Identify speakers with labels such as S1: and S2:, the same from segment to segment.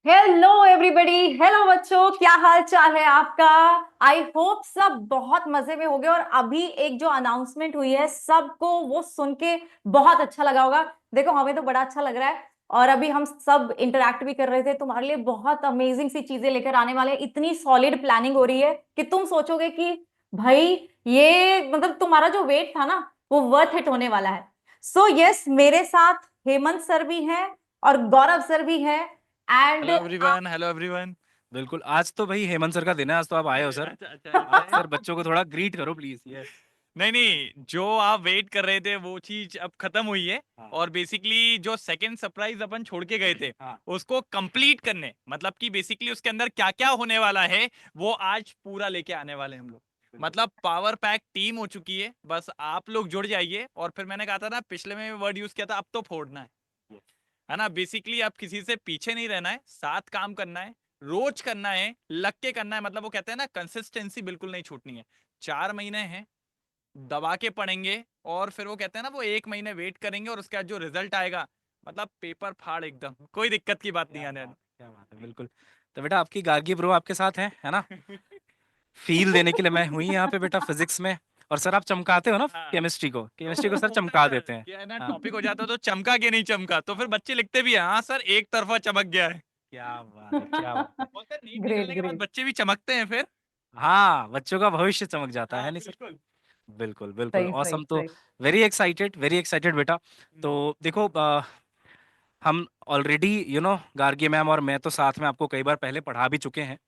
S1: Hello everybody. Hello बच्चों, क्या हाल चाल है आपका। आई होप सब बहुत मजे में होंगे। और अभी एक जो अनाउंसमेंट हुई है सबको वो सुन के बहुत अच्छा लगा होगा। देखो हमें तो बड़ा अच्छा लग रहा है। और अभी हम सब इंटरेक्ट भी कर रहे थे। तुम्हारे लिए बहुत अमेजिंग सी चीजें लेकर आने वाले हैं। इतनी सॉलिड प्लानिंग हो रही है कि तुम सोचोगे कि भाई ये मतलब तुम्हारा जो वेट था ना वो वर्थ इट होने वाला है। सो यस, मेरे साथ हेमंत सर भी हैं और गौरव सर भी हैं। And
S2: hello everyone, hello everyone. बिल्कुल, आज तो भाई हेमंत सर का दिन है। आज तो आप आए हो सर।
S3: अच्छा अच्छा
S2: आज
S3: ऐसा है।
S2: सर बच्चों को थोड़ा ग्रीट करो प्लीज। यस।
S3: नहीं नहीं, जो आप वेट कर रहे थे वो चीज अब खत्म हुई है।
S2: हाँ।
S3: और बेसिकली जो सेकंड सरप्राइज अपन छोड़ के गए थे
S2: हाँ।
S3: उसको कंप्लीट करने, मतलब कि बेसिकली उसके अंदर क्या क्या होने वाला है वो आज पूरा लेके आने वाले हैं हम लोग। मतलब पावर पैक टीम हो चुकी है, बस आप लोग जुड़ जाइए। और फिर मैंने कहा था ना, पिछले में वर्ड यूज किया था, अब तो फोड़ना है ना। बेसिकली अब किसी से पीछे नहीं रहना है, साथ काम करना है, रोज करना है, लग के करना है। मतलब वो कहते हैं ना, कंसिस्टेंसी बिल्कुल नहीं छूटनी है। 4 महीने हैं, दबा के पढ़ेंगे। और फिर वो कहते हैं ना, वो 1 महीने वेट करेंगे और उसके बाद जो रिजल्ट आएगा, मतलब पेपर फाड़ एकदम, कोई दिक्कत की बात नहीं आने
S2: क्या बात है, बिल्कुल। तो बेटा आपकी गार्गी ब्रो आपके साथ है ना। फील देने के लिए मैं हुई यहाँ पे बेटा फिजिक्स में। और सर आप चमकाते हो ना
S3: हाँ।
S2: केमिस्ट्री को सर
S3: होता है
S2: चमका
S3: सर,
S2: देते हैं।
S3: कि है ना,
S2: हाँ।
S3: टॉपिक हो जाता है तो चमका के नहीं चमका, तो फिर बच्चे लिखते भी है, हाँ सर एक तरफा चमक गया है।
S2: क्या बात है, क्या बात है।
S3: बोलते हैं नीट
S1: ग्रेट
S3: निकलने के बाद
S1: ग्रेट।
S3: बच्चे भी चमकते हैं फिर।
S2: हाँ, बच्चों का भविष्य चमक जाता
S3: हाँ
S2: है नहीं सर।
S3: बिल्कुल।
S2: बिल्कुल बिल्कुल
S1: सही सही
S2: ऑसम। तो
S1: सही।
S2: वेरी एक्साइटेड बेटा। तो देखो हम ऑलरेडी गार्गी मैम और मैं तो साथ में आपको कई बार पहले पढ़ा भी चुके हैं।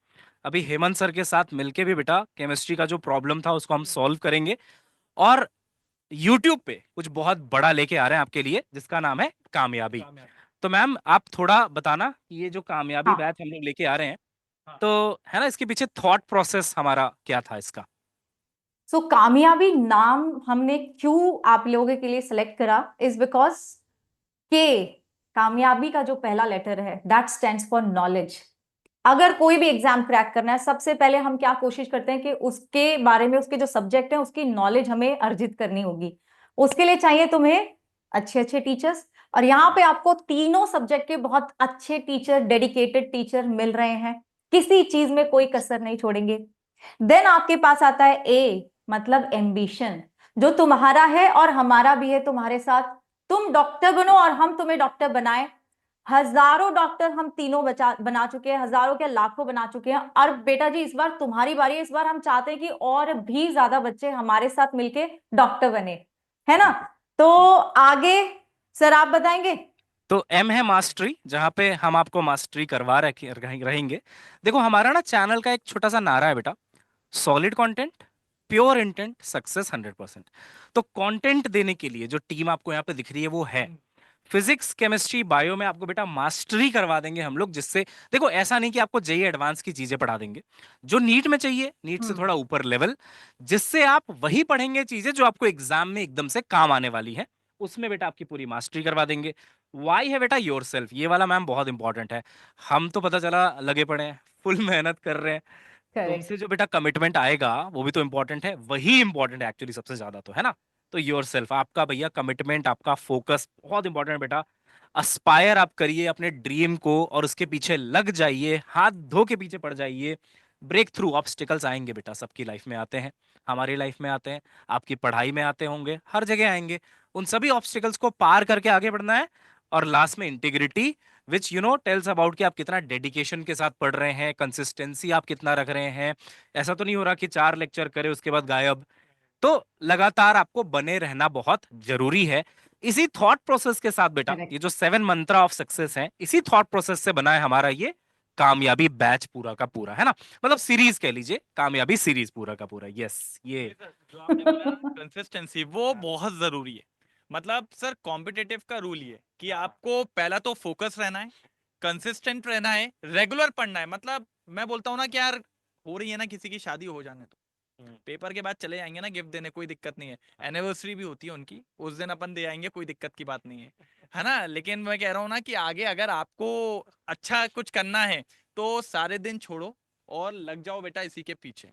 S2: अभी हेमंत सर के साथ मिलके भी बेटा केमिस्ट्री का जो प्रॉब्लम था उसको हम सॉल्व करेंगे। और यूट्यूब पे कुछ बहुत बड़ा लेके आ रहे हैं आपके लिए जिसका नाम है कामयाबी। तो मैम आप थोड़ा बताना कि ये जो कामयाबी
S1: हाँ,
S2: बैच हम लोग लेके आ रहे हैं, तो है ना, इसके पीछे थॉट प्रोसेस हमारा क्या था इसका।
S1: सो कामयाबी नाम हमने क्यों आप लोगों के लिए सिलेक्ट करा इज बिकॉज के कामयाबी का जो पहला लेटर है दैट स्टैंड्स फॉर नॉलेज। अगर कोई भी एग्जाम क्रैक करना है सबसे पहले हम क्या कोशिश करते हैं कि उसके बारे में, उसके जो सब्जेक्ट है उसकी नॉलेज हमें अर्जित करनी होगी। उसके लिए चाहिए तुम्हें अच्छे अच्छे टीचर्स। और यहाँ पे आपको तीनों सब्जेक्ट के बहुत अच्छे टीचर, डेडिकेटेड टीचर मिल रहे हैं। किसी चीज में कोई कसर नहीं छोड़ेंगे। देन आपके पास आता है ए, मतलब एम्बिशन, जो तुम्हारा है और हमारा भी है तुम्हारे साथ। तुम डॉक्टर बनो और हम तुम्हें डॉक्टर बनाए। हजारों डॉक्टर हम तीनों बना चुके हैं, हजारों क्या लाखों बना चुके हैं। और बेटा जी इस बार तुम्हारी बारी है। इस बार हम चाहते हैं कि और भी ज्यादा बच्चे हमारे साथ मिलके डॉक्टर बने, है ना।
S2: बिल्कुल।
S1: तो
S2: हम्म।
S1: आगे सर आप बताएंगे।
S2: तो एम है मास्टरी, जहाँ पे हम आपको मास्टरी करवा रहेंगे। देखो हमारा ना चैनल का एक छोटा सा नारा है बेटा, solid content, pure intent, success 100%। तो कंटेंट देने के लिए जो टीम आपको यहाँ पे दिख रही है वो है फिजिक्स, केमिस्ट्री, बायो में आपको बेटा मास्टरी करवा देंगे हम लोग, जिससे देखो ऐसा नहीं कि आपको जेई एडवांस की चीजें पढ़ा देंगे जो नीट में चाहिए, नीट से
S1: हम्म।
S2: थोड़ा ऊपर लेवल, जिससे आप वही पढ़ेंगे चीजें जो आपको एग्जाम में एकदम से काम आने वाली है। उसमें बेटा आपकी पूरी मास्टरी करवा देंगे। वाई है बेटा योरसेल्फ, ये वाला मैम बहुत इंपॉर्टेंट है। हम तो पता चला लगे पड़े हैं, फुल मेहनत कर रहे हैं।
S1: करेक्ट।
S2: तुमसे जो बेटा कमिटमेंट आएगा वो भी तो इंपॉर्टेंट है, वही इंपॉर्टेंट है एक्चुअली सबसे ज्यादा, तो है ना। तो योर सेल्फ, आपका भैया कमिटमेंट, आपका फोकस बहुत इंपॉर्टेंट है बेटा। अस्पायर आप करिए अपने ड्रीम को और उसके पीछे लग जाइए, हाथ धो के पीछे पड़ जाइए। ब्रेक थ्रू ऑब्स्टिकल्स आएंगे बेटा, सबकी लाइफ में आते हैं, हमारी लाइफ में आते हैं, आपकी पढ़ाई में आते होंगे, हर जगह आएंगे। उन सभी ऑब्स्टिकल्स को पार करके आगे बढ़ना है। और लास्ट में इंटीग्रिटी, विच टेल्स अबाउट कि आप कितना डेडिकेशन के साथ पढ़ रहे हैं, कंसिस्टेंसी आप कितना रख रहे हैं। ऐसा तो नहीं हो रहा कि 4 लेक्चर करे उसके बाद गायब। तो लगातार आपको बने रहना बहुत जरूरी है। इसी थॉट प्रोसेस के साथ बेटा, ये
S1: करेक्ट।
S2: जो 7 मंत्रा ऑफ सक्सेस है, इसी थॉट प्रोसेस से बना है हमारा ये कामयाबी बैच पूरा का पूरा, है ना। मतलब सीरीज कह लीजिए, कामयाबी सीरीज पूरा का पूरा। यस ये।
S3: नहीं सर, जो आपने बोला ना कंसिस्टेंसी, वो बहुत जरूरी है। मतलब सर, कॉम्पिटेटिव का रूल ये कि आपको पहला तो फोकस रहना है, कंसिस्टेंट रहना है, रेगुलर पढ़ना है। मतलब मैं बोलता हूँ ना कि यार, हो रही है ना किसी की शादी, हो जाने तो पेपर के बाद चले जाएंगे ना गिफ्ट देने, कोई दिक्कत नहीं है। एनिवर्सरी भी होती है उनकी, उस दिन अपन दे आएंगे, कोई दिक्कत की बात नहीं है ना। लेकिन मैं कह रहा हूँ ना कि आगे अगर आपको अच्छा कुछ करना है तो सारे दिन छोड़ो और लग जाओ बेटा इसी के पीछे,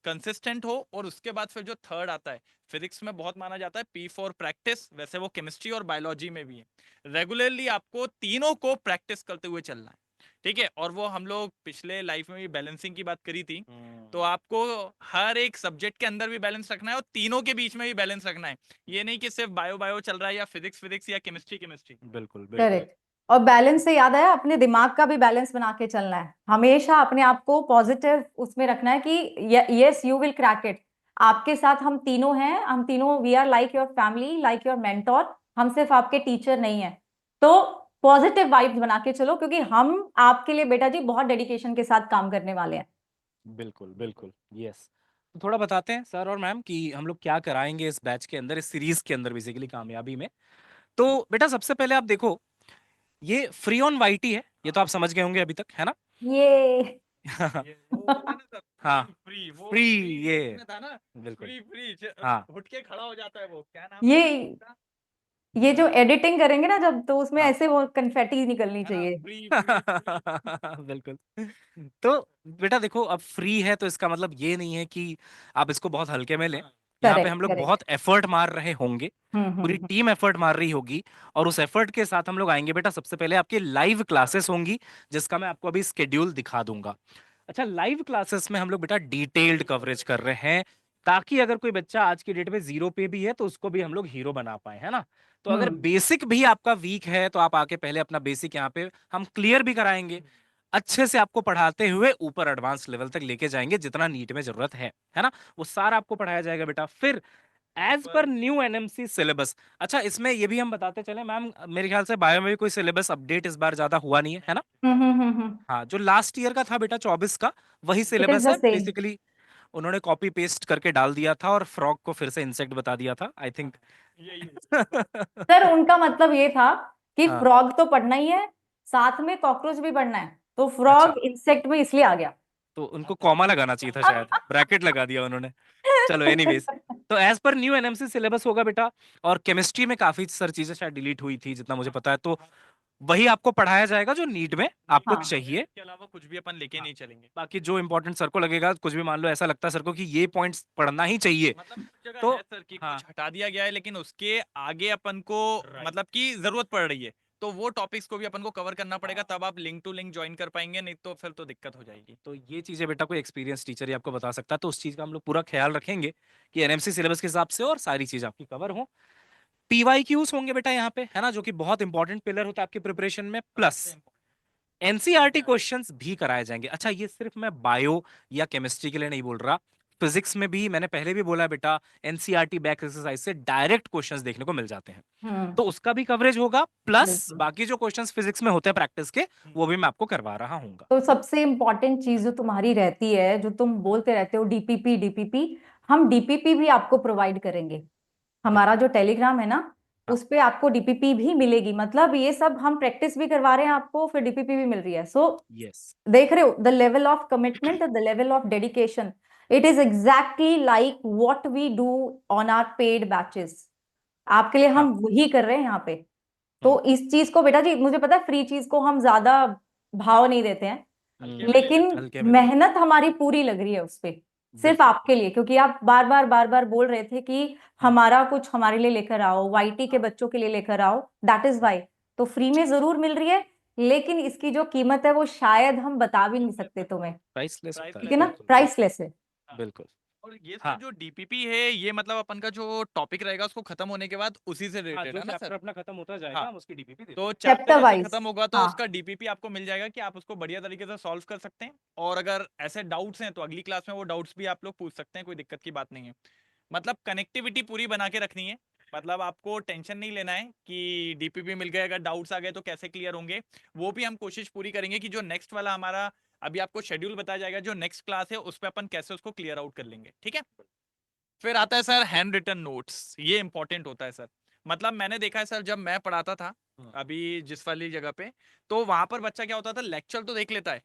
S3: कंसिस्टेंट हो। और उसके बाद फिर जो थर्ड आता है, फिजिक्स में बहुत माना जाता है पी फॉर प्रैक्टिस, वैसे वो केमिस्ट्री और बायोलॉजी में भी है। रेगुलरली आपको तीनों को प्रैक्टिस करते हुए चलना है। ठीक है, और वो हम लोग पिछले लाइफ में भी बैलेंसिंग की बात करी थी,
S2: हम्म,
S3: तो आपको हर एक सब्जेक्ट के अंदर भी बैलेंस रखना है और तीनों के बीच में भी बैलेंस रखना है। ये नहीं कि सिर्फ बायो बायो चल रहा है या फिजिक्स फिजिक्स या केमिस्ट्री केमिस्ट्री।
S2: बिल्कुल बिल्कुल
S1: करेक्ट। और बैलेंस से याद आया, अपने दिमाग का भी बैलेंस बना के चलना है, हमेशा अपने आप को पॉजिटिव उसमें रखना है कि yes you will crack it. आपके साथ हम तीनों हैं, हम तीनों we are like your family, like your mentor, हम सिर्फ आपके टीचर नहीं हैं। तो पॉजिटिव वाइब्स बना के चलो, क्योंकि हम आपके लिए बेटा जी बहुत डेडिकेशन के साथ काम करने वाले हैं।
S2: बिल्कुल बिल्कुल यस। तो थोड़ा बताते हैं सर और मैम कि हम लोग क्या कराएंगे इस बैच के अंदर, इस सीरीज के अंदर बेसिकली कामयाबी में। तो बेटा सबसे पहले आप देखो, ये फ्री ऑन वाईटी है, ये तो आप समझ गए होंगे अभी तक, है ना?
S1: ये
S3: ये वो बोलते हैं ना सर,
S2: हाँ
S3: फ्री वो
S2: फ्री,
S3: फ्री
S2: ये
S3: में था ना,
S2: बिल्कुल
S3: फ्री फ्री
S2: हाँ
S3: उठ के खड़ा हो जाता है, वो क्या नाम
S1: ये
S3: है उसका?
S1: ये जो एडिटिंग करेंगे ना जब, तो उसमें
S2: हाँ
S1: ऐसे वो कन्फेटी निकलनी
S3: हाँ,
S1: चाहिए।
S3: फ्री फ्री
S2: बिल्कुल। तो बेटा देखो, अब फ्री है तो इसका मतलब ये नहीं है कि आप इसको बहुत हल्के में लें। यहाँ पे
S1: करेक्ट
S2: हम लोग
S1: करेक्ट।
S2: बहुत एफर्ट मार रहे होंगे, पूरी टीम एफर्ट मार रही होगी, और उस एफर्ट के साथ हम लोग आएंगे बेटा। सबसे पहले आपकी लाइव क्लासेस होंगी, जिसका मैं आपको अभी स्केड्यूल दिखा दूंगा। अच्छा, लाइव क्लासेस में हम लोग बेटा डिटेल्ड कवरेज कर रहे हैं, ताकि अगर कोई बच्चा आज की डेट में जीरो पे भी है तो उसको भी हम लोग हीरो बना पाए, है ना? तो अगर
S1: हम्म।
S2: बेसिक भी आपका वीक है तो आप आके पहले अपना बेसिक यहाँ पे हम क्लियर भी कराएंगे, अच्छे से आपको पढ़ाते हुए ऊपर एडवांस लेवल तक लेके जाएंगे, जितना नीट में जरूरत है ना? वो सारा आपको पढ़ाया जाएगा बेटा। फिर as per new NMC syllabus. अच्छा, इसमें ये भी हम बताते चले मैम, मेरे ख्याल से बायो में भी कोई सिलेबस अपडेट इस बार ज्यादा हुआ नहीं है ना? हाँ, जो लास्ट ईयर का था बेटा 24 का, वही
S1: इट इज
S2: सिलेबस
S1: द
S2: है
S1: सेम।
S2: बेसिकली। उन्होंने कॉपी पेस्ट करके डाल दिया था और फ्रॉग को फिर से इंसेक्ट बता दिया था, आई थिंक।
S3: यही
S1: सर उनका मतलब ये था कि
S2: हाँ,
S1: फ्रॉग तो पढ़ना ही है, साथ में कॉकरोच भी पढ़ना है, तो
S2: अच्छा,
S1: फ्रॉग इंसेक्ट में इसलिए आ गया।
S2: तो उनको कॉमा लगाना चाहिए था, शायद ब्रैकेट लगा दिया उन्होंने। चलो एनीवेज, तो as per new NMC syllabus होगा बेटा। और केमिस्ट्री में काफी सारी चीजें शायद डिलीट हुई थी, जितना मुझे पता है, तो वही आपको पढ़ाया जाएगा जो नीट में आपको
S1: हाँ
S2: चाहिए।
S3: के अलावा कुछ भी अपन लेके नहीं चलेंगे।
S2: बाकी जो इंपॉर्टेंट सर को लगेगा, कुछ भी मान लो ऐसा लगता है सर को कि ये पॉइंट्स पढ़ना ही चाहिए,
S3: मतलब कुछ जगह
S2: तो
S3: है सर कि
S2: हाँ,
S3: कुछ हटा दिया गया है, लेकिन उसके आगे अपन को मतलब कि जरूरत पड़ रही है, तो वो टॉपिक्स को भी अपन को कवर करना पड़ेगा, तब आप लिंक टू लिंक ज्वाइन कर पाएंगे, नहीं तो फिर तो दिक्कत हो जाएगी।
S2: तो ये चीजें बेटा कोई एक्सपीरियंस टीचर ही आपको बता सकता है, तो उस चीज का हम लोग पूरा ख्याल रखेंगे कि एनएमसी सिलेबस के हिसाब से और सारी चीज आपकी कवर हो। पीवाईक्यूज होंगे बेटा यहाँ पे, है ना, जो कि बहुत इंपॉर्टेंट पिलर होता है आपकी प्रिपरेशन में, प्लस एनसीईआरटी क्वेश्चंस भी कराए जाएंगे। अच्छा, ये सिर्फ मैं बायो या केमिस्ट्री के लिए नहीं बोल रहा, फिजिक्स में भी मैंने पहले भी बोला बेटा, एनसीईआरटी बैक एक्सरसाइज से डायरेक्ट क्वेश्चंस देखने को मिल जाते हैं, तो उसका भी कवरेज होगा, प्लस
S1: बिल्कुल।
S2: बाकी जो क्वेश्चंस फिजिक्स में होते हैं प्रैक्टिस के, वो भी मैं आपको करवा रहा हूँ।
S1: तो सबसे इम्पोर्टेंट चीज जो तुम्हारी रहती है, जो तुम बोलते रहते हो डीपीपी डीपीपी, हम डीपीपी भी आपको प्रोवाइड करेंगे। हमारा
S2: बिल्कुल
S1: जो टेलीग्राम है ना,
S2: हाँ,
S1: उस पे आपको डीपीपी भी मिलेगी। मतलब ये सब हम प्रैक्टिस भी करवा रहे हैं आपको, फिर डीपीपी भी मिल रही है। सो
S2: यस
S1: देख रहे हो the level of commitment, the level of dedication, it is exactly like what we do on our paid batches. आपके लिए
S2: हाँ,
S1: हम वही कर रहे हैं यहाँ पे।
S2: हम्म,
S1: तो इस चीज को बेटा जी, मुझे पता है फ्री चीज को हम ज्यादा भाव नहीं देते हैं,
S3: हल्के में ले
S1: लेकिन
S3: लेते हैं।
S2: हल्के में ले लेते
S1: मेहनत हमारी पूरी लग रही है उस पे, सिर्फ
S2: बिल्कुल
S1: आपके लिए, क्योंकि आप बार बार बोल रहे थे कि हमारा कुछ हमारे लिए लेकर आओ, वाईटी के बच्चों के लिए लेकर आओ, दैट इज वाई। तो फ्री में जरूर मिल रही है, लेकिन इसकी जो कीमत है वो शायद हम बता भी नहीं सकते तुम्हें।
S2: प्राइसलेस होता
S1: ठीक
S2: है,
S1: है ना,
S2: बिल्कुल
S1: प्राइसलेस है।
S2: बिल्कुल।
S3: और ये सर
S2: हाँ
S3: जो डीपीपी है, ये मतलब अपन का जो टॉपिक रहेगा उसको खत्म होने के बाद उसी से
S2: हाँ,
S3: रिलेटेड
S2: जो
S3: है ना
S2: चैप्टर
S3: सर?
S2: अपना खत्म होता जाएगा
S3: हाँ,
S2: हम उसकी डीपीपी दे
S3: तो
S2: देंगे।
S3: चैप्टर
S1: चैप्टर
S3: जैसे
S1: वाइज।
S3: खत्म होगा तो
S1: हाँ
S3: उसका डीपीपी आपको मिल जाएगा कि आप उसको बढ़िया तरीके से सॉल्व कर सकते हैं, और अगर ऐसे डाउट्स हैं तो अगली क्लास में वो डाउट्स भी आप लोग पूछ सकते हैं, कोई दिक्कत की बात नहीं है। मतलब कनेक्टिविटी पूरी बना के रखनी है, मतलब आपको टेंशन नहीं लेना है कि डीपीपी मिल गए, अगर डाउट्स आ गए तो कैसे क्लियर होंगे। वो भी हम कोशिश पूरी करेंगे कि जो नेक्स्ट वाला हमारा अभी आपको शेड्यूल बताया जाएगा, जो नेक्स्ट क्लास है उस पर अपन कैसे उसको क्लियर आउट कर लेंगे, ठीक है। फिर आता है सर हैंड रिटन नोट्स, ये इंपॉर्टेंट होता है सर। मतलब मैंने देखा है सर, जब मैं पढ़ाता था अभी जिस वाली जगह पे, तो वहां पर बच्चा क्या होता था, लेक्चर तो देख लेता है,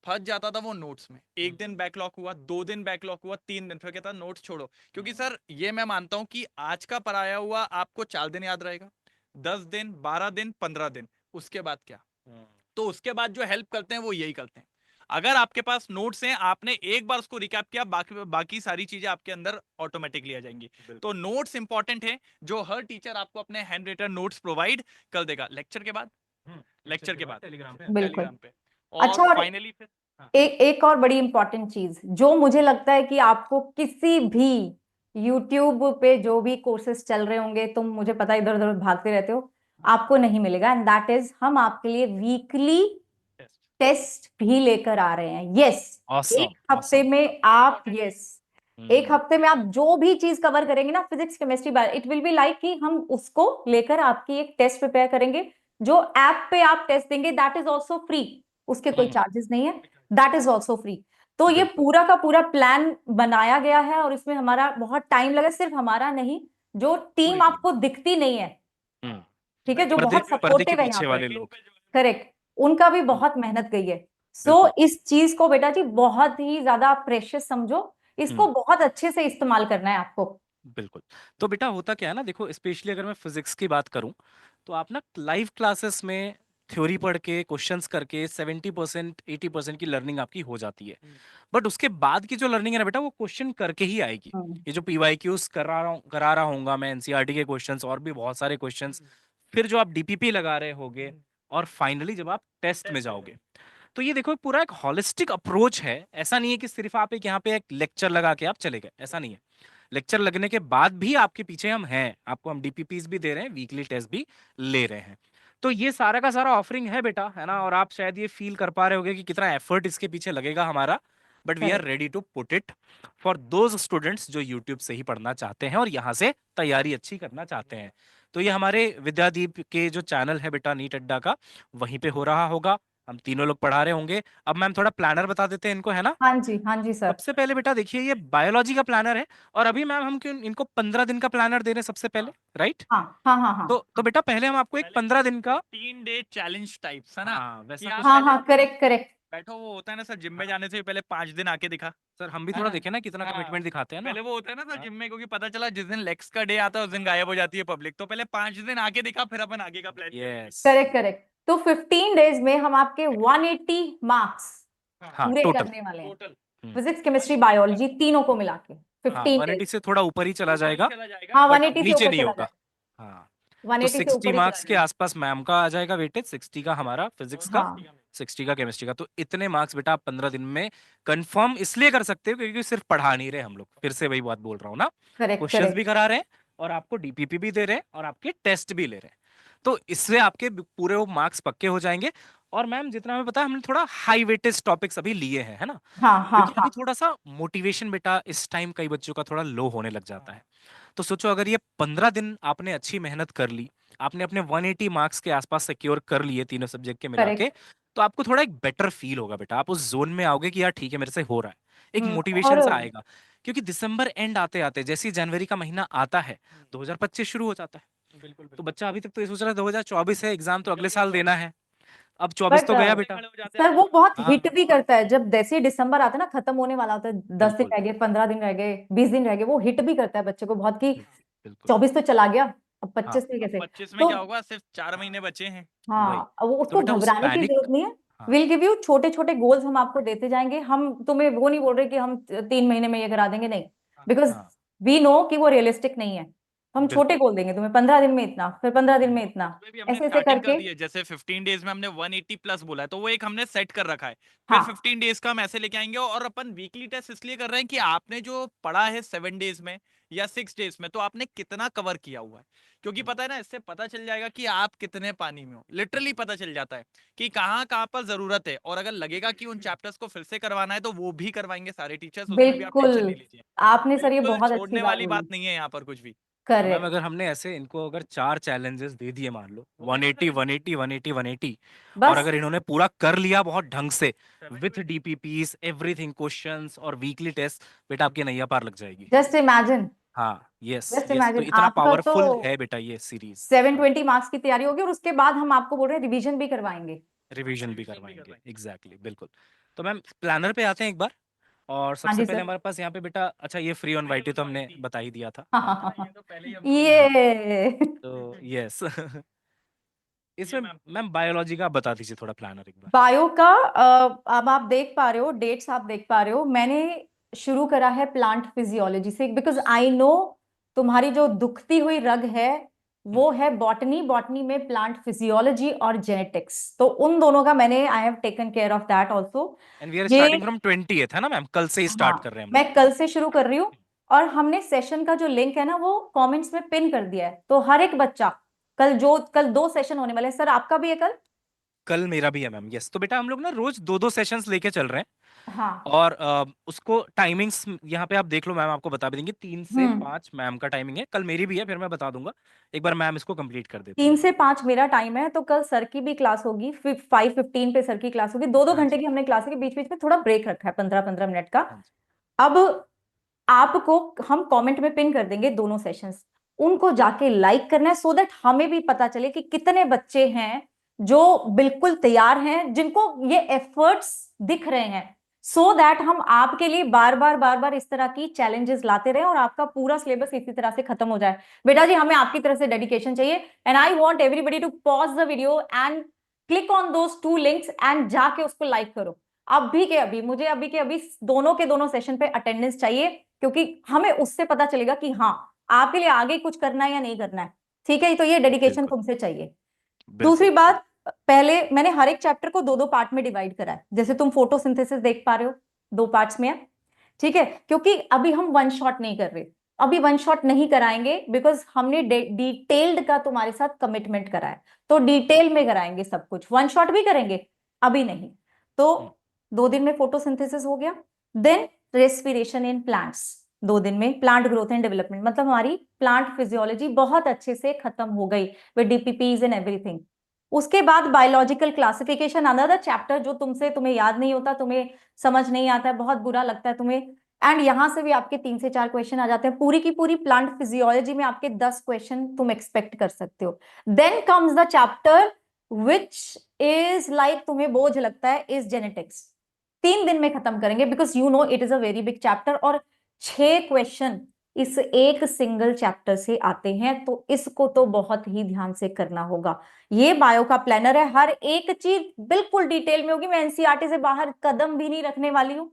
S3: फंस जाता था वो नोट्स में। एक दिन बैकलॉग हुआ, 2 दिन बैकलॉग हुआ, 3 दिन, फिर कहता नोट्स छोड़ो। क्योंकि सर ये मैं मानता हूँ कि आज का पढ़ाया हुआ आपको 4 दिन याद रहेगा, 10 दिन, 12 दिन, 15 दिन, उसके बाद क्या? तो उसके बाद जो हेल्प करते हैं वो यही करते हैं। अगर आपके पास नोट्स हैं, आपने एक बार उसको रिकैप किया, बाकी बाकी सारी चीजें आपके अंदर ऑटोमेटिकली आ जाएंगी। तो नोट्स इंपॉर्टेंट है, जो हर टीचर आपको अपने हैंड रिटन नोट्स प्रोवाइड कर देगा लेक्चर के बाद। लेक्चर के बाद
S2: टेलीग्राम पे।
S1: बिल्कुल।
S3: टेलीग्राम पे।
S1: अच्छा,
S3: और
S1: और
S3: फाइनली फिर
S1: एक और बड़ी इंपॉर्टेंट चीज जो मुझे लगता है कि आपको किसी भी YouTube पे जो भी कोर्सेज चल रहे होंगे, तुम मुझे पता है इधर उधर भागते रहते हो, आपको नहीं मिलेगा, एंड दैट इज हम आपके लिए वीकली
S3: टेस्ट
S1: टेस्ट भी लेकर आ रहे हैं। यस,
S2: ऑसम
S1: एक हफ्ते
S2: ऑसम
S1: में आप, यस, एक हफ्ते में आप जो भी चीज कवर करेंगे ना, physics chemistry bio, it will be like कि हम उसको लेकर आपकी एक टेस्ट प्रिपेयर करेंगे। जो ऐप पे आप टेस्ट देंगे दैट इज ऑल्सो फ्री, उसके कोई चार्जेस नहीं है, दैट इज ऑल्सो फ्री। तो ये
S2: बिल्कुल
S1: पूरा का पूरा प्लान बनाया गया है और इसमें हमारा बहुत टाइम लगा, सिर्फ हमारा नहीं, जो टीम
S2: पूरी टीम
S1: आपको दिखती नहीं है,
S2: हम्म
S1: ठीक है, जो
S2: पर्दे
S1: बहुत
S2: पर्दे के
S1: सपोर्टिव है यहाँ
S2: पीछे
S1: पे,
S2: वाले लोग
S1: करेक्ट, उनका भी बहुत मेहनत गई है। सो
S2: बिल्कुल
S1: इस चीज को बेटा जी बहुत ही ज्यादा प्रेशियस समझो, इसको बहुत अच्छे से इस्तेमाल करना है आपको।
S2: बिल्कुल। तो बेटा होता क्या है ना, देखो स्पेशली अगर मैं फिजिक्स की बात करूं तो आप ना लाइव क्लासेस में थ्योरी पढ़ के क्वेश्चंस करके 70% 80% की लर्निंग आपकी हो जाती है, बट उसके बाद की जो लर्निंग है ना बेटा, वो क्वेश्चन करके ही आएगी।
S1: हम्म,
S2: ये जो पीवाईक्यूज करा रहा हूँगा मैं, एनसीईआरटी के क्वेश्चंस और भी बहुत सारे क्वेश्चंस, फिर जो आप डीपीपी लगा रहे होगे, और फाइनली जब आप टेस्ट में जाओगे, तो ये देखो पूरा एक हॉलिस्टिक अप्रोच है। ऐसा नहीं है कि सिर्फ आप एक यहाँ पे एक लेक्चर लगा के आप चले गए, ऐसा नहीं है। लेक्चर लगने के बाद भी आपके पीछे हम हैं, आपको हम डीपीपीस भी दे रहे हैं, वीकली टेस्ट भी ले रहे हैं। तो ये सारा का सारा ऑफरिंग है बेटा, है ना, और आप शायद ये फील कर पा रहे होगे कि कितना एफर्ट इसके पीछे लगेगा हमारा, but we are
S1: correct.
S2: Ready to put it for those students जो यूट्यूब से ही पढ़ना चाहते हैं और यहाँ से तैयारी अच्छी करना चाहते हैं। तो ये हमारे विद्यादीप के जो चैनल है बेटा नीट अड्डा का, वहीं पे हो रहा होगा, हम तीनों लोग पढ़ा रहे होंगे। अब मैम थोड़ा प्लानर बता देते हैं इनको, है ना।
S1: हाँ जी सर।
S2: सबसे पहले बेटा देखिए, ये बायोलॉजी का प्लानर है, और अभी मैम हम क्यों इनको 15 दिन का प्लानर दे रहे हैं सबसे पहले, राइट।
S1: हाँ हाँ हाँ हाँ
S2: तो बेटा पहले हम आपको एक 15 दिन का,
S3: 15 डे चैलेंज टाइप्स है ना,
S2: हाँ
S3: कि
S2: वैसा
S3: आप
S2: कुछ,
S1: हाँ
S3: पहले
S1: हाँ, करेक्ट करेक्ट।
S3: बैठो, वो होता है ना सर, जिम में जाने से पहले 5 दिन आके दिखा।
S2: सर हम भी
S3: है
S2: थोड़ा
S3: ना?
S2: देखें ना कितना
S3: हाँ,
S2: कमिटमेंट दिखाते हैं ना।
S3: पहले वो होता है ना सर
S2: हाँ,
S3: जिम में, क्योंकि पता चला जिस दिन लेग्स का डे आता है उस दिन गायब हो जाती है पब्लिक, तो पहले 5 दिन आके दिखा, फिर अपन आगे का प्लान करेंगे।
S2: Yes,
S1: correct correct. तो 15 डेज में हम आपके 180 मार्क्स
S2: हाँ
S1: पूरे
S2: टोटल,
S1: करने वाले हैं,
S3: टोटल
S1: फिजिक्स केमिस्ट्री बायोलॉजी तीनों को मिला के
S2: हाँ
S1: 15
S2: 180
S1: डेज।
S2: से थोड़ा ऊपर ही चला जाएगा,
S3: चला जाएगा।
S1: हाँ,
S2: बट
S1: 180 से
S2: नीचे
S1: ऊपर
S2: नहीं
S1: चला
S2: होगा।
S1: जाए,
S2: हाँ, तो
S1: 180 से
S2: 60
S1: ऊपर ही चला
S2: मार्क्स के
S1: जाए।
S2: आसपास मैम का आ जाएगा वेटेज, 60 का हमारा फिजिक्स का,
S1: हाँ,
S2: 60 का केमिस्ट्री का। तो इतने मार्क्स बेटा आप 15 दिन में कंफर्म इसलिए कर सकते हो क्योंकि सिर्फ पढ़ा नहीं रहे हम लोग, फिर से वही बात बोल रहा हूँ ना,
S1: करेक्ट
S2: क्वेश्चंस
S1: करेक्ट।
S2: भी करा रहे हैं और आपको डीपीपी भी दे रहे हैं और आपके टेस्ट भी ले रहे हैं। तो इससे आपके पूरे वो मार्क्स पक्के हो जाएंगे। और मैम जितना हमें पता है, हमने थोड़ा हाई वेटेज टॉपिक्स अभी लिए हैं, है ना,
S1: हाँ हाँ
S2: क्योंकि
S1: हाँ,
S2: अभी थोड़ा सा मोटिवेशन बेटा इस टाइम कई बच्चों का थोड़ा लो होने लग जाता है। तो सोचो अगर ये 15 दिन आपने अच्छी मेहनत कर ली, आपने अपने 180 मार्क्स के आसपास सिक्योर कर लिए तीनों सब्जेक्ट के मिला के,
S1: करेक्ट।
S2: तो आपको थोड़ा एक बेटर फील होगा बेटा, आप उस जोन में आओगे कि यार ठीक है मेरे से हो रहा है, एक
S1: और
S2: मोटिवेशन सा आएगा। क्योंकि दिसंबर एंड आते आते जैसे ही जनवरी का महीना आता है, 2025 शुरू हो जाता है।
S3: बिल्कुल
S2: तो बच्चा अभी तक तो ये सोच रहा है 2024 है, एग्जाम तो अगले साल देना है, अब 24
S1: बट
S2: तो गया बेटा।
S1: सर वो बहुत
S2: हाँ
S1: हिट भी करता है, जब जैसे ही दिसंबर आता है ना, खत्म होने वाला होता है, 10 दिन
S2: बिल्कुल
S1: रह गए, 15 दिन रह गए, 20 दिन रह गए, वो हिट भी करता है बच्चे को बहुत कि
S2: बिल्कुल
S1: 24 तो चला गया, अब
S2: हाँ
S1: 25 में कैसे।
S3: 25 में
S1: तो
S3: क्या होगा, सिर्फ 4 महीने बचे हैं।
S2: वही।
S1: हाँ, अब वो
S2: तो
S1: उसको
S2: बेटा उस
S1: घबराने की
S2: पैनिक,
S1: जरूरत नहीं है।
S2: हाँ
S1: विल गिव यू छोटे छोटे गोल्स, हम आपको देते जाएंगे, हम तुम्हें वो नहीं बोल रहे कि हम 3 महीने में ये करा देंगे, नहीं, बिकॉज
S2: हाँ
S1: वी नो कि वो रियलिस्टिक नहीं है। हम छोटे
S2: बिल्कुल
S1: गोल देंगे तुम्हें, 15 दिन में इतना, फिर 15 दिन में इतना,
S3: उसमें भी हमने
S1: ऐसे ऐसे
S3: स्टार्टिंग कर
S1: करके।
S3: दी है, जैसे 15 डेज में हमने 180 प्लस बोला है, तो वो एक हमने सेट कर रखा है। फिर
S1: हाँ
S3: 15 डेज का हम ऐसे लेके आएंगे, और अपन वीकली टेस्ट इसलिए कर रहे हैं कि आपने जो पढ़ा है 7 डेज में या 6 डेज में, तो आपने कितना कवर किया हुआ है। क्योंकि पता है ना, इससे पता चल जाएगा कि आप कितने पानी में हो, लिटरली पता चल जाता है कि कहाँ कहाँ पर जरूरत है। और अगर लगेगा कि उन चैप्टर्स को फिर से करवाना है, तो वो भी करवाएंगे सारे टीचर्स, उसमें भी आप
S1: बिल्कुल,
S3: टेंशन नहीं लीजिए।
S1: आपने सर ये
S3: बिल्कुल
S1: बहुत अच्छी
S3: छोड़ने
S1: बात
S3: वाली
S1: बोली।
S3: बात नहीं है यहाँ पर कुछ भी।
S2: तो मैम
S1: करेक्ट।
S2: अगर हमने ऐसे इनको अगर 4 चैलेंजेस दे दिए, मान लो 180 180 180 180, और
S1: बस
S2: अगर इन्होंने पूरा कर लिया बहुत ढंग से विथ डीपीपीस एवरीथिंग क्वेश्चंस और वीकली टेस्ट, बेटा आपकी नैया पार लग जाएगी।
S1: जस्ट इमेजिन,
S2: हाँ यस
S1: जस्ट
S2: यस, तो
S1: इमेजिन
S2: इतना
S1: आपका तो
S2: पावरफुल है बेटा ये सीरीज।
S1: 720 मार्क्स की तैयारी होगी, और उसके बाद हम आपको बोल रहे हैं रिवीजन भी करवाएंगे।
S2: रिवीजन भी करवाएंगे, एग्जैक्टली बिल्कुल। तो मैम प्लानर पे आते हैं एक बार, और
S1: हाँ
S2: सबसे
S1: जी
S2: पहले
S1: सर।
S2: हमारे पास यहाँ पे बेटा, अच्छा ये फ्री ऑन वाईटी तो हमने बता ही दिया था।
S3: ये तो पहले ही हम लोग
S2: हाँ
S1: ये
S2: तो यस इसमें मैम बायोलॉजी का आप बता दीजिए थोड़ा प्लानर एक बार।
S1: बायो का अब आप देख पा रहे हो, डेट्स आप देख पा रहे हो, मैंने शुरू करा है प्लांट फिजियोलॉजी से, बिकॉज आई नो तुम्हारी जो दुखती हुई रग है वो है बॉटनी। बॉटनी में प्लांट फिजियोलॉजी और जेनेटिक्स, तो उन दोनों का मैंने I have taken care of that also.
S2: And we are
S1: ये
S2: स्टार्टिंग फ्रॉम 20th है ना मैम, कल से ही स्टार्ट कर
S1: हाँ,
S2: रहे हैं हम लोग।
S1: मैं कल से शुरू कर रही हूँ, और हमने सेशन का जो लिंक है ना वो कमेंट्स में पिन कर दिया है, तो हर एक बच्चा कल 2 सेशन होने वाले हैं। सर आपका भी है कल?
S2: कल मेरा भी है मैम, यस। तो बेटा हम लोग ना रोज 2-2 सेशंस लेके चल रहे हैं,
S1: हाँ।
S2: और उसको टाइमिंग्स यहाँ पे आप देख लो, मैम आपको बता भी देंगे। 3 से
S1: हम्म।
S2: 5 मैम का टाइमिंग है, कल मेरी भी है, फिर मैं बता दूंगा। एक बार मैम इसको कंप्लीट कर देती
S1: 3
S2: है।
S1: से 5 मेरा टाइम है, तो कल सर की भी क्लास होगी, फिर 5:15 पे सर की क्लास होगी। 2-2
S2: हाँ
S1: घंटे
S2: जी,
S1: की हमने क्लास है, बीच बीच में थोड़ा ब्रेक रखा है 15-15 मिनट का।
S2: हाँ जी।
S1: अब आपको हम कमेंट में पिन कर देंगे दोनों सेशंस, उनको जाके लाइक करना है, सो दैट हमें भी पता चले कि कितने बच्चे हैं जो बिल्कुल तैयार हैं, जिनको ये एफर्ट्स दिख रहे हैं, सो दैट हम आपके लिए बार बार इस तरह की चैलेंजेस लाते रहे और आपका पूरा सिलेबस इसी तरह से खत्म हो जाए। बेटा जी, हमें आपकी तरफ से डेडिकेशन चाहिए, and I want everybody to pause the video and click on those 2 links and जाके उसको लाइक करो। अभी के अभी मुझे अभी के अभी दोनों के दोनों सेशन पे अटेंडेंस चाहिए, क्योंकि हमें उससे पता चलेगा कि हाँ, आपके लिए आगे कुछ करना है या नहीं करना है। ठीक है, तो ये डेडिकेशन
S2: बिल्कुल,
S1: तुमसे चाहिए।
S2: बिल्कुल।
S1: दूसरी बात, पहले मैंने हर एक चैप्टर को 2-2 पार्ट में डिवाइड करा है, जैसे तुम फोटोसिंथेसिस देख पा रहे हो 2 पार्ट्स में है। ठीक है, क्योंकि अभी हम वन शॉट नहीं कर रहे, अभी वन शॉट नहीं कराएंगे, बिकॉज हमने डिटेल्ड का तुम्हारे साथ कमिटमेंट करा है, तो डिटेल में कराएंगे सब कुछ। वन शॉट भी करेंगे, अभी नहीं। तो 2 दिन में फोटोसिंथेसिस हो गया, देन रेस्पिरेशन इन प्लांट्स 2 दिन में, प्लांट ग्रोथ एंड डेवलपमेंट, मतलब हमारी प्लांट फिजियोलॉजी बहुत अच्छे से खत्म हो गई विद डीपीपीज एंड एवरीथिंग। उसके बाद बायोलॉजिकल क्लासिफिकेशन, अनदर चैप्टर जो तुम्हें याद नहीं होता, तुम्हें समझ नहीं आता है, बहुत बुरा लगता है तुम्हें, एंड यहां से भी आपके 3 से 4 क्वेश्चन आ जाते हैं। पूरी की पूरी प्लांट फिजियोलॉजी में आपके 10 क्वेश्चन तुम एक्सपेक्ट कर सकते हो। Then comes the chapter which is like तुम्हें बोझ लगता है, इज जेनेटिक्स। 3 दिन में खत्म करेंगे, because you know it is a very big chapter, और 6 क्वेश्चन इस एक सिंगल चैप्टर से आते हैं, तो इसको तो बहुत ही ध्यान से करना होगा। ये बायो का प्लानर है, हर एक चीज बिल्कुल डिटेल में होगी। मैं एनसीईआरटी से बाहर कदम भी नहीं रखने वाली हूँ,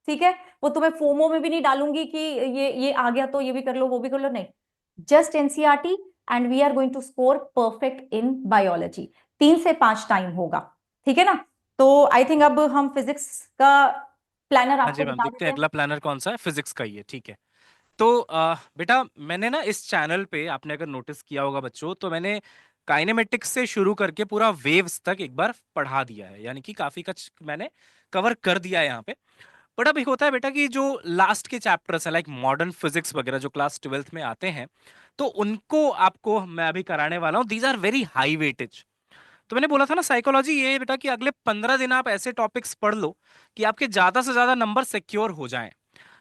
S1: ठीक है? वो तुम्हें फोमो में भी नहीं डालूंगी कि ये आ गया तो ये भी कर लो वो भी कर लो, नहीं। Just NCERT, and we are going to score perfect in biology. 3 से 5 टाइम होगा, ठीक है ना? तो आई थिंक अब हम फिजिक्स का प्लानर
S2: हाँ जी
S1: आपको
S2: मैम,
S1: बता
S2: देखते
S1: देते
S2: हैं
S1: हैं।
S2: अगला प्लानर कौन सा है। फिजिक्स का ही है, ठीक है। तो बेटा मैंने ना इस चैनल पे, आपने अगर नोटिस किया होगा बच्चों, तो मैंने काइनेमेटिक्स से शुरू करके पूरा वेव्स तक एक बार पढ़ा दिया है, यानी कि काफी कुछ मैंने कवर कर दिया है यहाँ पे। बट अब एक होता है बेटा कि जो लास्ट के चैप्टर्स है, लाइक मॉडर्न फिजिक्स वगैरह, जो क्लास 12th में आते हैं, तो उनको आपको मैं अभी कराने वाला हूँ। These are very high weightage. तो मैंने बोला था ना, साइकोलॉजी ये है बेटा कि अगले 15 दिन आप ऐसे टॉपिक्स पढ़ लो कि आपके ज्यादा से ज्यादा नंबर सिक्योर हो जाएं,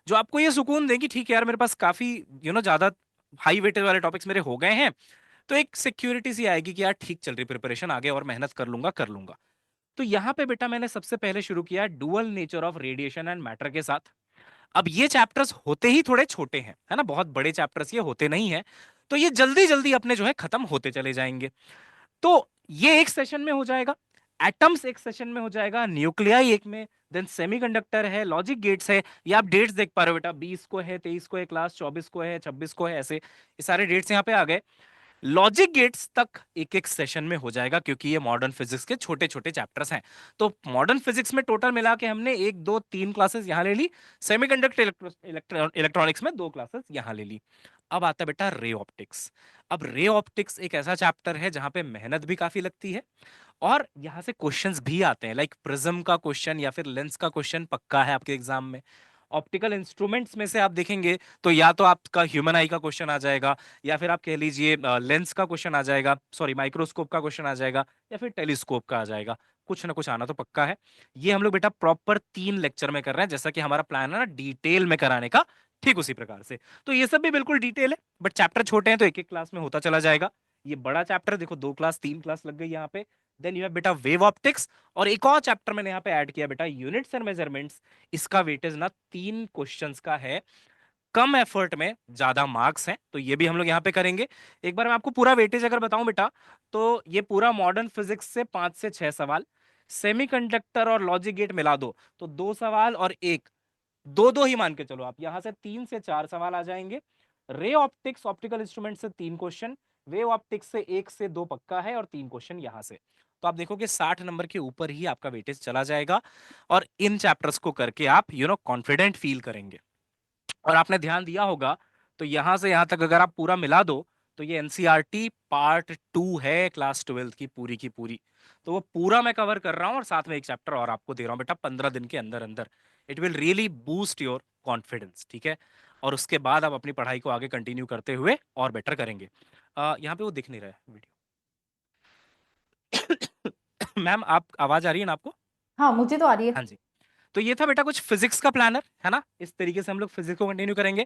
S2: जो आपको ये सुकून दें कि ठीक है यार, मेरे पास काफी ज्यादा हाई वेटेज वाले टॉपिक्स मेरे हो गए हैं, तो एक सिक्योरिटी सी आएगी कि यार ठीक चल रही प्रिपरेशन, आगे और मेहनत कर लूंगा। तो यहाँ पे बेटा मैंने सबसे पहले शुरू किया dual nature of radiation and matter के साथ। अब ये चैप्टर्स होते ही थोड़े छोटे हैं, है ना, बहुत बड़े चैप्टर्स ये होते नहीं है, तो ये जल्दी जल्दी अपने जो है खत्म होते चले जाएंगे। तो ये एक सेशन में हो जाएगा, एटम्स एक सेशन में हो जाएगा, न्यूक्लियाई एक में, देन सेमीकंडक्टर है, लॉजिक गेट्स है। ये आप डेट्स देख पा रहे हो बेटा, 20 को है, 23 को है क्लास, 24 को है, 26 को है, ऐसे ये सारे डेट्स यहाँ पे आ गए। लॉजिक गेट्स तक एक एक सेशन में हो जाएगा, क्योंकि ये मॉडर्न फिजिक्स के छोटे छोटे चैप्टर्स हैं। तो मॉडर्न फिजिक्स में टोटल मिला के हमने 1 2 3 क्लासेस यहाँ ले ली, सेमीकंडक्टर इलेक्ट्रॉनिक्स में 2 क्लासेस यहाँ ले ली। अब आता है बेटा रे ऑप्टिक्स। अब रे ऑप्टिक्स एक ऐसा चैप्टर है जहां पे मेहनत भी काफी लगती है, और यहां से क्वेश्चंस भी आते हैं, लाइक प्रिज्म का क्वेश्चन या फिर लेंस का क्वेश्चन पक्का है आपके एग्जाम में। ऑप्टिकल इंस्ट्रूमेंट्स में से आप देखेंगे तो या तो आपका ह्यूमन आई का क्वेश्चन आ जाएगा, या फिर आप कह लीजिए लेंस का क्वेश्चन आ जाएगा, सॉरी माइक्रोस्कोप का क्वेश्चन आ जाएगा, या फिर टेलीस्कोप का आ जाएगा। कुछ ना कुछ आना तो पक्का है। ये हम लोग बेटा प्रॉपर 3 लेक्चर में कर रहे हैं, जैसा कि हमारा प्लान है ना डिटेल में कराने का, ठीक उसी प्रकार से। तो ये सब भी बिल्कुल डिटेल है, बट चैप्टर छोटे हैं तो एक एक क्लास में होता चला जाएगा। ये बड़ा चैप्टर देखो, 2 क्लास 3 क्लास लग गई यहाँ पे। देन यू हैव बेटा वेव ऑप्टिक्स, और एक और चैप्टर मैंने यहाँ पे ऐड किया बेटा यूनिट्स एंड मेजरमेंट्स। इसका वेटेज ना 3 क्वेश्चंस का है, कम एफर्ट में ज्यादा मार्क्स हैं, तो ये भी हम लोग यहाँ पे करेंगे। एक बार मैं आपको पूरा वेटेज अगर बताऊं बेटा, तो ये पूरा मॉडर्न फिजिक्स से 5 से 6 सवाल, सेमीकंडक्टर और लॉजिक गेट मिला दो तो 2 सवाल और एक, 2 2 ही मान के चलो आप, यहां से 3 से 4 सवाल आ जाएंगे। रे ऑप्टिक्स ऑप्टिकल इंस्ट्रूमेंट से 3 क्वेश्चन, वेव ऑप्टिक्स से 1 से 2 पक्का है और 3 क्वेश्चन यहाँ से। तो आप देखोगे 60 नंबर के ऊपर ही आपका वेटेज चला जाएगा और इन चैप्टर्स को करके आप कॉन्फिडेंट फील करेंगे। और आपने ध्यान दिया होगा तो यहाँ से यहाँ तक अगर आप पूरा मिला दो तो ये एनसीईआरटी पार्ट 2 है क्लास 12 की पूरी। तो वो पूरा मैं कवर कर रहा हूँ और साथ में एक चैप्टर और आपको दे रहा हूँ बेटा 15 दिन के अंदर अंदर। It will really boost your confidence, ठीक है। और उसके बाद आप अपनी पढ़ाई को आगे कंटिन्यू करते हुए और बेटर करेंगे। यहाँ पे वो दिख नहीं रहा है वीडियो। मैम आप आवाज आ रही है ना आपको?
S1: हाँ, मुझे तो आ रही है।
S2: हाँ जी। तो ये था बेटा कुछ फिजिक्स का प्लानर, है ना। इस तरीके से हम लोग फिजिक्स को कंटिन्यू करेंगे।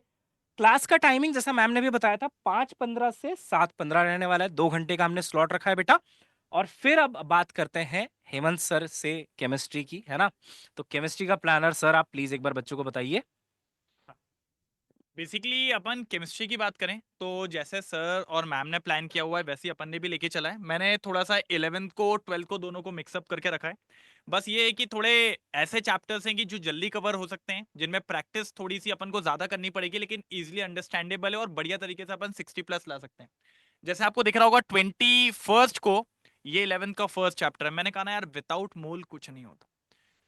S2: क्लास का टाइमिंग जैसा मैम ने भी बताया था 5:15 से 7:15 रहने वाला है। 2 घंटे का हमने स्लॉट रखा है बेटा। और फिर अब बात करते हैं हेमंत सर से केमिस्ट्री की, है ना। तो केमिस्ट्री का प्लानर सर आप प्लीज एक बार बच्चों को बताइए।
S3: बेसिकली अपन केमिस्ट्री की बात करें तो जैसे सर और मैम ने प्लान किया हुआ है वैसे ही अपन ने भी लेके चला है। मैंने थोड़ा सा 11th को 12th को दोनों को मिक्सअप करके रखा है। बस ये है कि थोड़े ऐसे चैप्टर्स हैं कि जो जल्दी कवर हो सकते हैं, जिनमें प्रैक्टिस थोड़ी सी अपन को ज्यादा करनी पड़ेगी, लेकिन इजीली अंडरस्टैंडेबल है और बढ़िया तरीके से अपन 60+ ला सकते हैं। जैसे आपको दिख रहा होगा 21st को ये 11th का फर्स्ट चैप्टर है। मैंने कहा ना यार विदाउट मोल कुछ नहीं होता।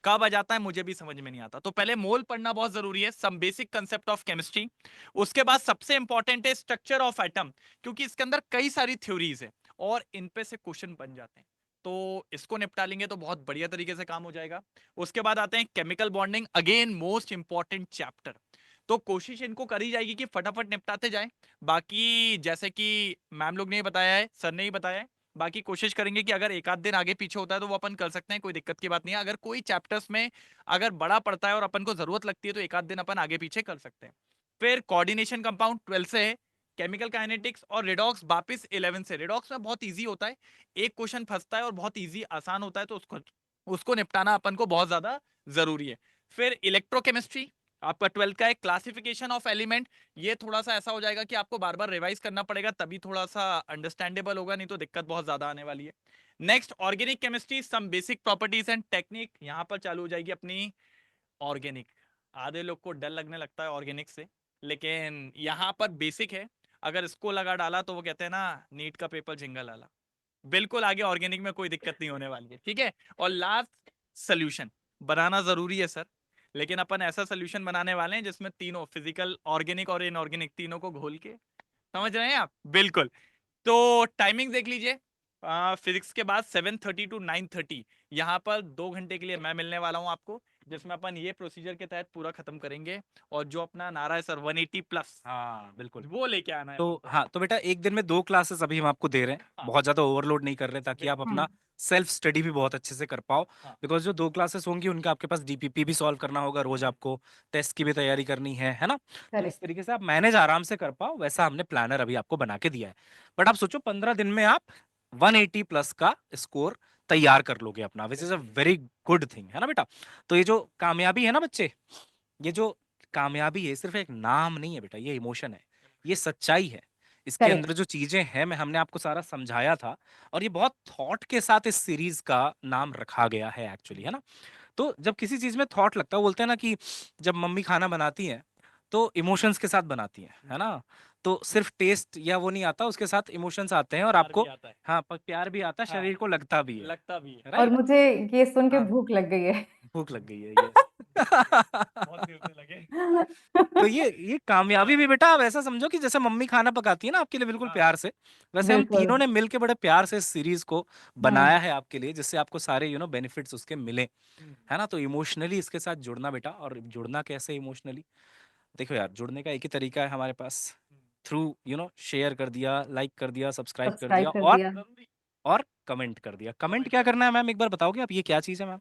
S3: कब आ जाता है मुझे भी समझ में नहीं आता। तो पहले मोल पढ़ना बहुत जरूरी है, some basic concept of chemistry. उसके बाद सबसे इंपॉर्टेंट है स्ट्रक्चर ऑफ एटम, क्योंकि इसके अंदर कई सारी थ्योरीज है और इन पे से क्वेश्चन बन जाते हैं। तो इसको निपटा लेंगे तो बहुत बढ़िया तरीके से काम हो जाएगा। उसके बाद आते हैं chemical bonding, again most important chapter. तो कोशिश इनको करी जाएगी कि फटाफट निपटाते जाएं। बाकी जैसे कि मैम लोग ने ही बताया है, सर ने ही बताया है, बाकी कोशिश करेंगे कि अगर एक आध दिन आगे पीछे होता है तो वो अपन कर सकते हैं, कोई दिक्कत की बात नहीं है। अगर कोई चैप्टर्स में अगर बड़ा पड़ता है और अपन को जरूरत लगती है तो एक आध दिन अपन आगे पीछे कर सकते हैं। फिर कोऑर्डिनेशन कंपाउंड 12 से है, केमिकल काइनेटिक्स और रिडॉक्स वापिस 11 से। रिडॉक्स में बहुत इजी होता है, एक क्वेश्चन फंसता है और बहुत इजी आसान होता है, तो उसको उसको निपटाना अपन को बहुत ज्यादा जरूरी है। फिर इलेक्ट्रोकेमिस्ट्री आपका 12 का है, क्लासिफिकेशन ऑफ एलिमेंट। ये थोड़ा सा ऐसा हो जाएगा कि आपको बार बार रिवाइज करना पड़ेगा, तभी थोड़ा सा अंडरस्टैंडेबल होगा, नहीं तो दिक्कत बहुत ज्यादा आने वाली है। Next organic chemistry, some basic properties and technique. यहाँ पर चालू हो जाएगी अपनी ऑर्गेनिक। आधे लोग को डर लगने लगता है ऑर्गेनिक से, लेकिन यहाँ पर बेसिक है। अगर इसको लगा डाला तो वो कहते हैं ना, नीट का पेपर झिंगा लाला। बिल्कुल आगे ऑर्गेनिक में कोई दिक्कत नहीं होने वाली है, ठीक है। और लास्ट सोल्यूशन बनाना जरूरी है सर, लेकिन अपन ऐसा सोल्यूशन बनाने वाले हैं जिसमें तीनों फिजिकल, ऑर्गेनिक और इनऑर्गेनिक तीनों को घोल के, समझ रहे हैं आप? बिल्कुल। तो टाइमिंग देख लीजिए, फिजिक्स के बाद 7:30 to 9:30 यहाँ पर 2 घंटे के लिए मैं मिलने वाला हूँ आपको, जिसमें अपन ये प्रोसीजर के तहत पूरा खत्म करेंगे। और जो अपना नारा है सर 180+,
S2: हाँ बिल्कुल।
S3: वो लेके आना है
S2: तो
S3: अपन को।
S2: हाँ तो बेटा एक दिन में 2 क्लासेस अभी हम आपको दे रहे हैं,
S3: हाँ।
S2: बहुत ज्यादा ओवरलोड नहीं कर रहे, ताकि आप अपना सेल्फ स्टडी भी बहुत अच्छे से कर पाओ।
S3: हाँ।
S2: बिकॉज जो 2 क्लासेस होंगी उनका आपके पास डीपीपी भी सॉल्व करना होगा रोज, आपको टेस्ट की भी तैयारी करनी है ना। तो इस
S1: करेक्ट।
S2: तरीके से आप मैनेज आराम से कर पाओ, वैसा हमने प्लानर अभी आपको बना के दिया है। बट आप सोचो 15 दिन में आप 180+ का स्कोर तैयार कर लोगे अपना, which is a very good thing, है ना बेटा। तो ये जो कामयाबी है ना बच्चे, ये जो कामयाबी है सिर्फ एक नाम नहीं है बेटा, ये इमोशन है, ये सच्चाई है। इसके
S1: करेक्ट।
S2: अंदर जो चीजें हैं मैं हमने आपको सारा समझाया था, और ये बहुत थॉट के साथ इस सीरीज का नाम रखा गया है एक्चुअली, है ना। तो जब किसी चीज में थॉट लगता है, वो बोलते हैं ना कि जब मम्मी खाना बनाती हैं तो इमोशंस के साथ बनाती हैं, है ना। तो सिर्फ टेस्ट या वो नहीं आता, उसके साथ इमोशंस आते हैं और
S3: प्यार
S2: आपको,
S3: भी आता है।
S2: हाँ प्यार भी आता है,
S3: हाँ,
S2: शरीर को लगता भी है,
S3: लगता भी है।
S1: और
S2: राइट।
S1: मुझे ये सुन के
S2: हाँ
S1: भूख लग गई है।
S2: भूख लग गई है, यस।
S3: बहुत देर से लगे।
S2: तो ये कामयाबी भी बेटा आप ऐसा समझो कि जैसे मम्मी खाना पकाती है ना आपके लिए बिल्कुल
S3: हाँ।
S2: प्यार से, वैसे हम
S1: बिल्कुल।
S2: तीनों ने मिलके बड़े प्यार से इस सीरीज को
S1: हम्म।
S2: बनाया है आपके लिए, जिससे आपको सारे बेनिफिट्स उसके मिले, है ना। तो इमोशनली इसके साथ जुड़ना बेटा, और जुड़ना कैसे इमोशनली, देखो यार जुड़ने का एक ही तरीका है हमारे पास, थ्रू शेयर कर दिया, लाइक कर दिया, सब्सक्राइब कर
S1: सब्सक्राइब
S2: दिया,
S1: कर
S2: और
S1: दिया।
S3: जरूरी।
S2: कमेंट कर दिया। कमेंट
S3: कमेंट
S2: क्या
S3: करना।
S2: करना है मैम, एक बार बताओगे आप, ये क्या चीज है मैम?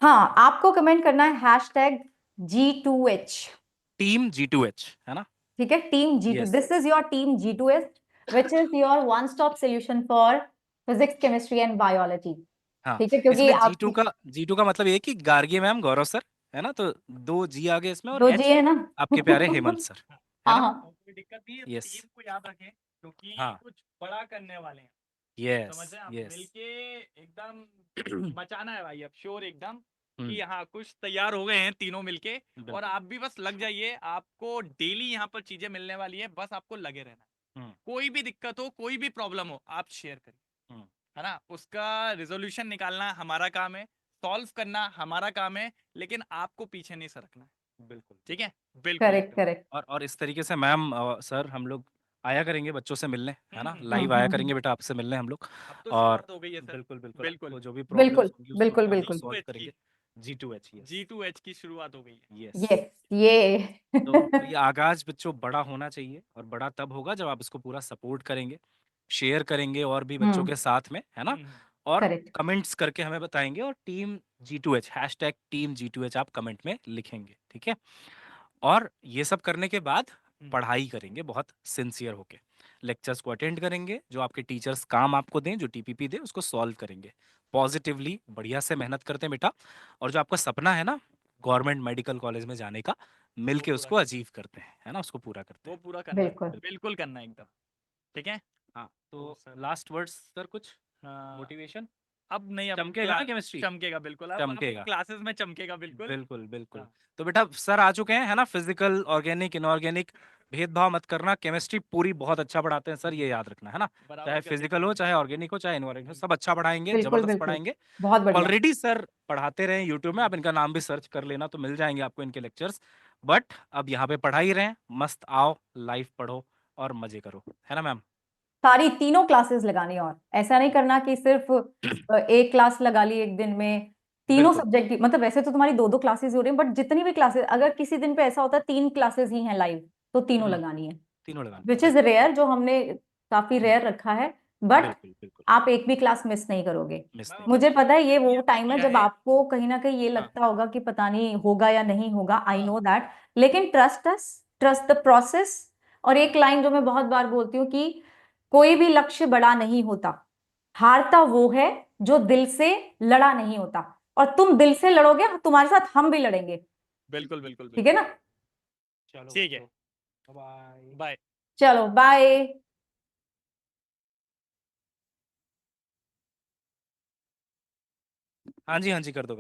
S1: हाँ, आपको कमेंट करना है #G2H।
S2: टीम G2H, है ना।
S1: ठीक है, team G2,
S2: yes.
S1: This is your team G2H, which is your one stop solution for physics, chemistry and biology.
S2: हाँ
S1: ठीक है, क्योंकि
S2: इसमें
S1: आप
S2: G2 का मतलब ये है कि गार्गी मैम, गौरव सर, है ना। तो 2 G आगे इसमें, और
S1: 2G
S2: H
S1: है ना।
S2: आपके प्यारे हेमंत सर, है
S1: हाँ
S2: ना।
S1: हाँ।
S3: कोई दिक्कत नहीं है,
S2: यस।
S3: टीम को याद रखें क्योंकि
S2: हाँ।
S3: कुछ बड़ा करने वाले हैं।
S2: यस।
S3: समझ रहे हैं आप?
S2: यस।
S3: मिलके एकदम मचाना है भाई, अब श्योर एकदम कि
S2: हम्म,
S3: हाँ कुछ तैयार हो गए हैं तीनों मिलके। और
S2: बिल्कुल।
S3: आप भी बस लग जाइए, आपको डेली यहाँ पर चीजें मिलने वाली है, बस आपको लगे रहना है। कोई भी दिक्कत हो, कोई भी प्रॉब्लम हो, आप शेयर करिए, है ना। उसका रिजोल्यूशन निकालना हमारा काम है, सॉल्व करना हमारा काम है, लेकिन आपको पीछे नहीं सरकना है।
S2: बिल्कुल
S3: ठीक है, बिल्कुल
S1: करेक्ट
S3: एकदम।
S1: करेक्ट।
S2: और इस तरीके से मैम सर हम लोग आया करेंगे बच्चों से मिलने, है ना,
S3: हम्म,
S2: लाइव आया करेंगे बेटा आपसे मिलने हम लोग।
S3: अब तो
S2: और
S3: शुरुआत हो गई है सर।
S2: बिल्कुल बिल्कुल
S3: बिल्कुल
S2: आपको जो भी
S1: बिल्कुल
S2: प्रॉब्लम्स होंगी उसको
S1: बिल्कुल
S2: हम
S1: बिल्कुल।
S2: सॉल्व
S3: G2H
S2: करेंगे। G2H यस
S3: G2H की शुरुआत हो गई है।
S2: यस।
S1: यस ये
S2: तो ये आगाज बच्चों बड़ा होना चाहिए, और बड़ा तब होगा जब आप इसको पूरा सपोर्ट करेंगे, शेयर करेंगे और भी बच्चों के साथ में, है ना, और
S1: करेक्ट।
S2: कमेंट्स करके हमें बताएंगे, और team G2H hashtag team G2H आप कमेंट में लिखेंगे, ठीक है। और ये सब करने के बाद पढ़ाई करेंगे बहुत सिंसियर होके, लेक्चर्स को अटेंड करेंगे, जो आपके टीचर्स काम आपको दें, जो टीपीपी दे उसको सॉल्व करेंगे पॉजिटिवली, बढ़िया से मेहनत करते हैं बेटा। और जो आपका सपना है ना गवर्नमेंट मेडिकल कॉलेज में जाने का, मिलके उसको अचीव करते हैं, है ना, उसको पूरा करते
S3: वो
S2: हैं।
S3: पूरा करना है,
S1: बिल्कुल।
S3: बिल्कुल करना है एकदम। ठीक है।
S2: हाँ तो
S3: सर
S2: लास्ट वर्ड्स सर कुछ
S3: हाँ,
S2: मोटिवेशन
S3: अब नहीं, अब
S2: चमकेगा ना केमिस्ट्री,
S3: चमकेगा बिल्कुल, अब
S2: चमकेगा
S3: क्लासेस में चमकेगा बिल्कुल।
S2: बिल्कुल बिल्कुल।
S3: हाँ।
S2: तो बेटा सर आ चुके हैं, है ना, फिजिकल ऑर्गेनिक इनऑर्गेनिक भेदभाव मत करना, केमिस्ट्री पूरी बहुत अच्छा पढ़ाते हैं सर, ये याद रखना, है ना,
S3: बराबर
S2: चाहे
S3: करते
S2: फिजिकल हो चाहे ऑर्गेनिक हो चाहे इनऑर्गेनिक हो, सब अच्छा पढ़ाएंगे,
S1: बिल्कुल
S2: जबरदस्त
S1: बिल्कुल।
S2: पढ़ाएंगे।
S1: बहुत बढ़िया।
S2: ऑलरेडी सर पढ़ाते रहे यूट्यूब में, आप इनका नाम भी सर्च कर लेना तो मिल जाएंगे आपको इनके लेक्चर्स। बट अब यहाँ पे पढ़ा ही रहे हैं, मस्त आओ लाइव पढ़ो और मजे करो, है ना मैम।
S1: सारी तीनों क्लासेस लगानी, और ऐसा नहीं करना कि सिर्फ एक क्लास लगा ली एक दिन में। तीनों
S2: बिल्कुल
S1: सब्जेक्ट की, मतलब वैसे तो तुम्हारी दो दो क्लासेस हो रही हैं, बट जितनी भी क्लासेस, अगर किसी दिन पे ऐसा होता है 3 क्लासेस ही हैं लाइव, तो तीनों लगानी है,
S2: तीनों लगानी
S1: विच इज रेयर, जो हमने काफी रेयर रखा है। बट
S2: बिल्कुल बिल्कुल
S1: आप एक भी क्लास मिस नहीं करोगे।
S2: मिस नहीं
S1: मुझे पता है ये वो
S3: ये
S1: टाइम है
S3: किया
S1: जब
S3: है।
S1: आपको कहीं ना कहीं ये लगता होगा कि पता नहीं होगा या नहीं होगा, आई नो दैट, लेकिन trust us, trust the process. और एक लाइन जो मैं बहुत बार बोलती हूँ कि कोई भी लक्ष्य बड़ा नहीं होता, हारता वो है जो दिल से लड़ा नहीं होता। और तुम दिल से लड़ोगे, तुम्हारे साथ हम भी लड़ेंगे,
S3: बिल्कुल बिल्कुल
S1: ठीक है
S3: बिल्कुल।
S1: ना।
S2: चलो
S3: ठीक है,
S2: बाय।
S3: बाय।
S1: चलो बाय।
S2: हाँ जी कर दो